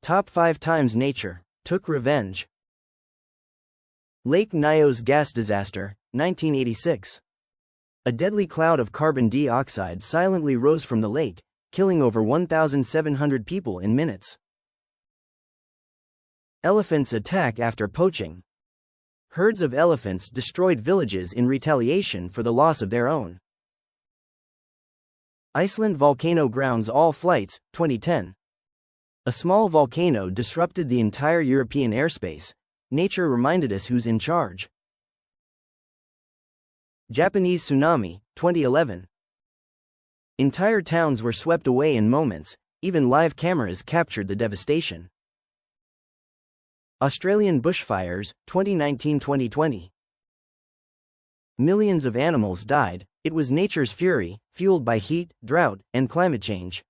Top 5 times nature took revenge. Lake Nyos gas disaster, 1986. A deadly cloud of carbon dioxide silently rose from the lake, killing over 1,700 people in minutes. Elephants attack after poaching. Herds of elephants destroyed villages in retaliation for the loss of their own. Iceland volcano grounds all flights, 2010. A small volcano disrupted the entire European airspace. Nature reminded us who's in charge. Japanese tsunami, 2011. Entire towns were swept away in moments, even live cameras captured the devastation. Australian bushfires, 2019-2020. Millions of animals died. It was nature's fury, fueled by heat, drought, and climate change.